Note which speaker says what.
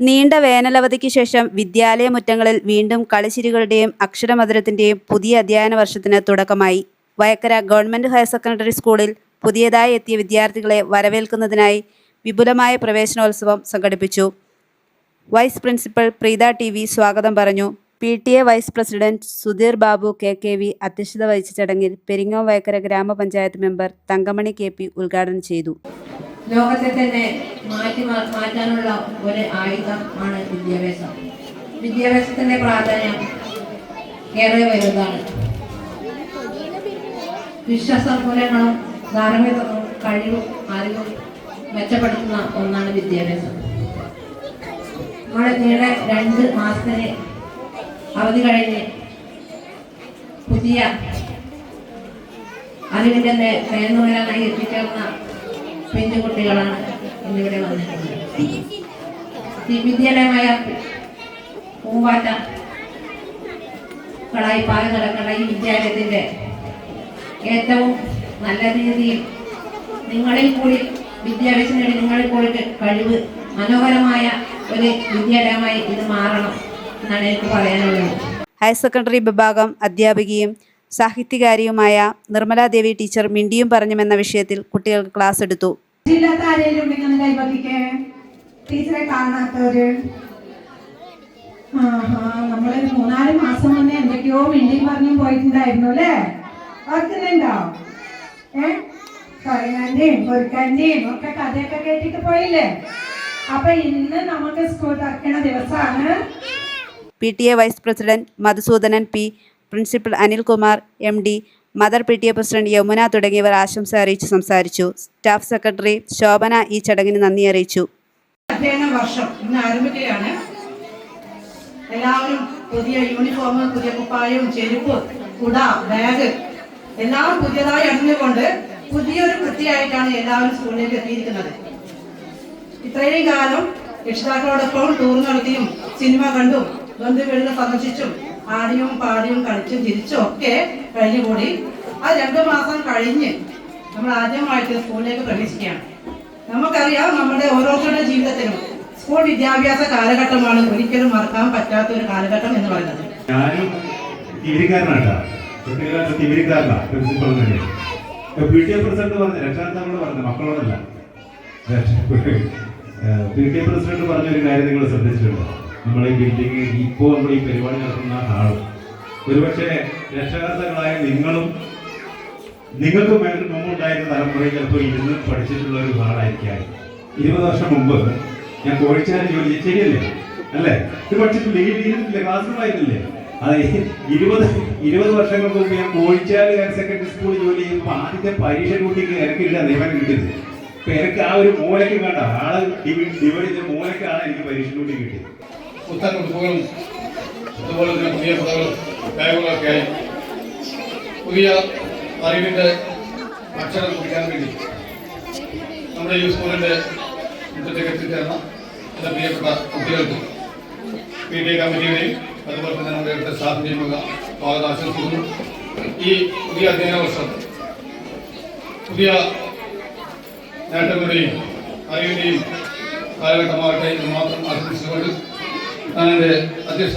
Speaker 1: നീണ്ട വേനലവധിക്ക് ശേഷം വിദ്യാലയമുറ്റങ്ങളിൽ വീണ്ടും കളിച്ചിരികളുടെയും അക്ഷരമധുരത്തിൻ്റെയും പുതിയ അധ്യയന വർഷത്തിന് തുടക്കമായി. വയക്കര ഗവൺമെന്റ് ഹയർ സെക്കൻഡറി സ്കൂളിൽ പുതിയതായി എത്തിയ വിദ്യാർത്ഥികളെ വരവേൽക്കുന്നതിനായി വിപുലമായ പ്രവേശനോത്സവം സംഘടിപ്പിച്ചു. Vice principal Preetha TV. സ്വാഗതം പറഞ്ഞു. PTA vice president Sudheer Babu KKV അധ്യക്ഷത വഹിച്ച ചടങ്ങിൽ പെരിങ്ങോം വയക്കര ഗ്രാമപഞ്ചായത്ത് മെമ്പർ തങ്കമണി KP ഉദ്ഘാടനം ചെയ്തു.
Speaker 2: ലോകത്തെ തന്നെ മാറ്റാനുള്ള ഒരു ആയുധമാണ് വിദ്യാഭ്യാസം. വിദ്യാഭ്യാസത്തിന്റെ പ്രാധാന്യം ഏറെ വലുതാണ്. വിശ്വാസമൂലങ്ങളും ധാർമ്മികതയും കഴിവും അറിവും മെച്ചപ്പെടുത്തുന്ന ഒന്നാണ് വിദ്യാഭ്യാസം. നമ്മുടെ നീണ്ട 2 മാസത്തിന് അവധി കഴിഞ്ഞ് പുതിയ അറിവിൻ്റെ തേന്നുവരാനായി എത്തിച്ചേർന്ന പെൺകുട്ടികളാണ് ഇന്നിവിടെ വന്നിട്ടുള്ളത്. ഈ വിദ്യാലയമായ പൂമ്പാറ്റകളായി പാല് നടക്കുന്ന ഈ വിദ്യാലയത്തിൻ്റെ ഏറ്റവും നല്ല രീതിയിൽ നിങ്ങളിൽ കൂടി വിദ്യാഭ്യാസം നേടി നിങ്ങളിൽ കൂടി കഴിവ് മനോഹരമായ ഒരു വിദ്യാലയമായി ഇത് മാറണം എന്നാണ് എനിക്ക് പറയാനുള്ളത്.
Speaker 1: ഹയർ സെക്കൻഡറി വിഭാഗം അധ്യാപികയും സാഹിത്യകാരിയുമായ നിർമ്മലാദേവി ടീച്ചർ മിണ്ടിയും പറഞ്ഞുമെന്ന വിഷയത്തിൽ കുട്ടികൾക്ക് ക്ലാസ് എടുത്തു.
Speaker 3: ടീച്ചറെ കാണാത്തവര് നമ്മളൊരു 3-4 മാസം മുന്നേ എന്തൊക്കെയോ മിണ്ടിയും പറഞ്ഞും പോയിട്ടുണ്ടായിരുന്നു അല്ലേ? ഓർക്കുന്നുണ്ടോ? പറയാന്റെയും പൊറുക്കാന്റെയും ഒക്കെ കഥയൊക്കെ കേട്ടിട്ട് പോയില്ലേ? അപ്പൊ ഇന്ന് നമുക്ക് സ്കൂൾ തുറക്കണ ദിവസമാണ്.
Speaker 1: PTA vice president Madhusoodanan P, principal Anilkumar MD, mother PTA president Yamuna തുടങ്ങിയവർ ആശംസ അറിയിച്ച് സംസാരിച്ചു. സ്റ്റാഫ് സെക്രട്ടറി ശോഭന ഈ ചടങ്ങിന് നന്ദി അറിയിച്ചു.
Speaker 4: അധ്യയന വർഷം ഇന്ന് ആരംഭിക്കുകയാണ്. എല്ലാവരും പുതിയ യൂണിഫോം, പുതിയ കുപ്പായം, ചെരുപ്പ്, കുട, ബാഗ് എല്ലാം പുതിയതായി അണിഞ്ഞുകൊണ്ട് പുതിയൊരു വൃത്തിയായിട്ടാണ് എല്ലാവരും സ്കൂളിലേക്ക് എത്തിയിരിക്കുന്നത്. ഇത്രയും കാലം രക്ഷിതാക്കളോടൊപ്പം ടൂർ നടത്തിയും സിനിമ കണ്ടും ബന്ധുവീടുകൾ സന്ദർശിച്ചും ആടിയും പാടിയും കളിച്ചും ചിരിച്ചും ഒക്കെ കഴിഞ്ഞുകൂടി ആ 2 മാസം കഴിഞ്ഞ് നമ്മൾ ആദ്യമായിട്ട് സ്കൂളിലേക്ക് പ്രവേശിക്കുകയാണ്. നമുക്കറിയാം, നമ്മുടെ ഓരോരുത്തരുടെ ജീവിതത്തിലും സ്കൂൾ വിദ്യാഭ്യാസ കാലഘട്ടമാണ് ഒരിക്കലും മറക്കാൻ പറ്റാത്ത ഒരു കാലഘട്ടം എന്ന് പറയുന്നത്.
Speaker 5: ഞാനും PTA പ്രസിഡന്റ് പറഞ്ഞ രക്ഷാകർത്താക്കളോട് പറഞ്ഞ മക്കളോടല്ല, PTA പ്രസിഡന്റ് പറഞ്ഞൊരു കാര്യം നിങ്ങൾ ശ്രദ്ധിച്ചിട്ടുണ്ടോ? നമ്മൾ ഈ ബിൽഡിംഗ് ഇപ്പോൾ നമ്മൾ ഈ പരിപാടി നടത്തുന്ന ഹാളും ഒരുപക്ഷെ രക്ഷാകർത്താക്കളായ നിങ്ങൾക്ക് മുമ്പുണ്ടായിരുന്ന തലമുറയിൽ ചിലപ്പോൾ ഇരുന്ന് പഠിച്ചിട്ടുള്ള ഒരു ഹാളായിരിക്കാം. 20 വർഷം മുമ്പ് ഞാൻ കോഴിച്ചാൽ ജോലി ശരിയല്ലേ അല്ലേ? ഇത് പഠിച്ചിട്ടില്ല, ഇരുന്നിട്ടില്ല, ക്ലാസ്സുകളായിരുന്നില്ലേ? അത് 20 വർഷങ്ങൾക്ക് മുമ്പ് ഞാൻ കോഴിച്ചാൽ ഹയർ സെക്കൻഡറി സ്കൂളിൽ ജോലി ചെയ്യുമ്പോൾ ആദ്യത്തെ പരീക്ഷ കുട്ടിക്ക് എനിക്കില്ല നിയമനം കിട്ടിയത്. അപ്പൊ എനിക്ക് ആ ഒരു മൂലയ്ക്ക് കണ്ട ആള് ഡിവൈഡ് ചെയ്ത മൂലക്കാണ് എനിക്ക് പരീക്ഷ കൂട്ടി കിട്ടിയത്.
Speaker 6: പുസ്തക ബുക്കുകളും അതുപോലെ തന്നെ പുതിയ പുസ്തകങ്ങളും ബാഗുകളൊക്കെ ആയി പുതിയ അറിവിൻ്റെ അക്ഷരം കുറിക്കാൻ വേണ്ടി നമ്മുടെ ഈ സ്കൂളിൻ്റെ മുറ്റത്തേക്ക് എത്തിച്ചേർന്ന എൻ്റെ പ്രിയപ്പെട്ട കുട്ടികൾക്ക് PTA കമ്മിറ്റിയുടെയും അതുപോലെ തന്നെ നമ്മുടെ ഇവിടുത്തെ സ്റ്റാഫിൻ്റെയും സ്വാഗതം ആശംസിക്കുന്നു. ഈ പുതിയ അധ്യയന വർഷം പുതിയ നേട്ടങ്ങളുടെയും അറിവിൻ്റെയും കാലഘട്ടമാകട്ടെ എന്ന് മാത്രം ആശംസിച്ചുകൊണ്ട് ഞാൻ എൻ്റെ അധ്യക്ഷ